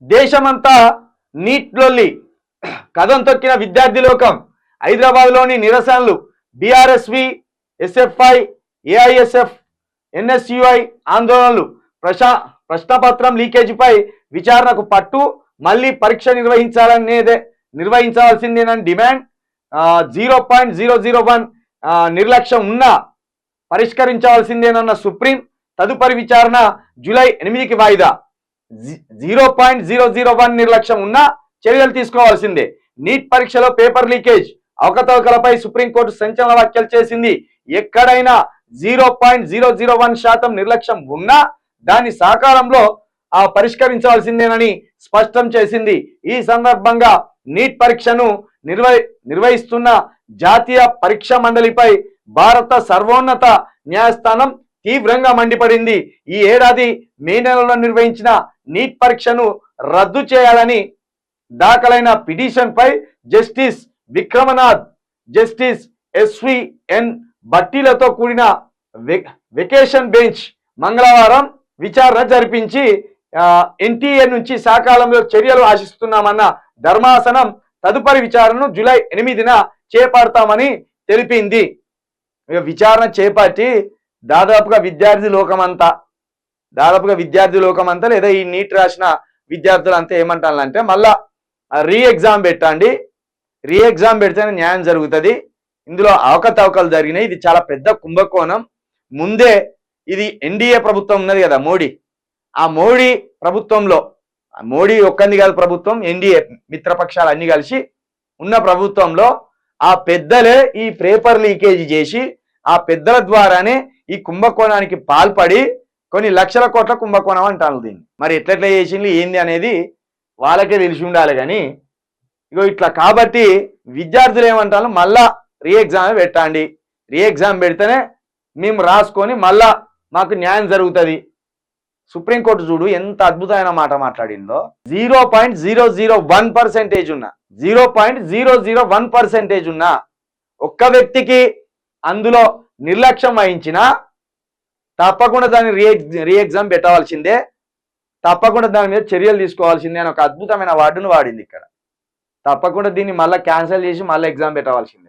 దేశమంతా నీట్ లొల్లి కథం తొక్కిన విద్యార్థి లోకం. హైదరాబాద్లోని నిరసనలు, బీఆర్ఎస్వి, ఎస్ఎఫ్ఐ, ఏఐఎస్ఎఫ్, ఎన్ఎస్యుఐ ఆందోళనలు, ప్రశ్నపత్రం లీకేజీపై విచారణకు పట్టు, మళ్ళీ పరీక్ష నిర్వహించాల్సిందేనని డిమాండ్. 0.001 నిర్లక్ష్యం ఉన్నా పరిష్కరించాల్సిందేనన్న సుప్రీం. తదుపరి విచారణ జూలై 8కి వాయిదా. 0.001 నిర్లక్ష్యం ఉన్నా చర్యలు తీసుకోవాల్సిందే. నీట్ పరీక్షలో పేపర్ లీకేజ్ అవకతవకలపై సుప్రీంకోర్టు సంచలన వ్యాఖ్యలు చేసింది. ఎక్కడైనా 0.001% నిర్లక్ష్యం ఉన్నా దాన్ని సకాలంలో పరిష్కరించాల్సిందేనని స్పష్టం చేసింది. ఈ సందర్భంగా నీట్ పరీక్షను నిర్వహిస్తున్న జాతీయ పరీక్షా మండలిపై భారత సర్వోన్నత న్యాయస్థానం తీవ్రంగా మండిపడింది. ఈ ఏడాది మే నెలలో నిర్వహించిన నీట్ పరీక్షను రద్దు చేయాలని దాఖలైన పిటిషన్పై జస్టిస్ విక్రమనాథ్, జస్టిస్ ఎస్విఎన్ భట్టీలతో కూడిన వెకేషన్ బెంచ్ మంగళవారం విచారణ జరిపించి ఎన్టీఏ నుంచి సకాలంలో చర్యలు ఆశిస్తున్నామన్న ధర్మాసనం తదుపరి విచారణను జూలై 8న చేపడతామని తెలిపింది. విచారణ చేపట్టి దాదాపుగా విద్యార్థి లోకమంతా లేదా ఈ నీట్ రాసిన విద్యార్థులంతా ఏమంటారంటే మళ్ళా రీ ఎగ్జామ్ పెట్టండి, రీ ఎగ్జామ్ పెడితేనే న్యాయం జరుగుతుంది. ఇందులో అవకతవకలు జరిగినాయి, ఇది చాలా పెద్ద కుంభకోణం. ముందే ఇది ఎన్డీఏ ప్రభుత్వం ఉన్నది కదా, ఆ మోడీ ప్రభుత్వంలో, మోడీ ఒక్కంది కాదు ప్రభుత్వం, ఎన్డీఏ మిత్రపక్షాలు అన్ని కలిసి ఉన్న ప్రభుత్వంలో ఆ పెద్దలే ఈ పేపర్ లీకేజీ చేసి ఆ పెద్దల ద్వారానే ఈ కుంభకోణానికి పాల్పడి కొన్ని లక్షల కోట్ల కుంభకోణం అంటారు దీన్ని. మరి ఎట్లెట్లా చేసింది ఏంది అనేది వాళ్ళకే తెలిసి ఉండాలి. కానీ ఇగో ఇట్లా కాబట్టి విద్యార్థులు ఏమంటారు, మళ్ళా రీ ఎగ్జామ్ పెట్టండి, రీ ఎగ్జామ్ పెడితేనే మేము రాసుకొని మళ్ళా మాకు న్యాయం జరుగుతుంది. సుప్రీంకోర్టు చూడు ఎంత అద్భుతమైన మాట మాట్లాడిందో. 0.001% ఉన్న 0.001% ఉన్న ఒక్క వ్యక్తికి అందులో నిర్లక్ష్యం వహించినా తప్పకుండా దాన్ని రీ ఎగ్జామ్ పెట్టవలసిందే, తప్పకుండా దాని మీద చర్యలు తీసుకోవాల్సిందే అని ఒక అద్భుతమైన వార్డును వాడింది ఇక్కడ. తప్పకుండా దీన్ని మళ్ళీ క్యాన్సిల్ చేసి మళ్ళీ ఎగ్జామ్ పెట్టవలసిందే.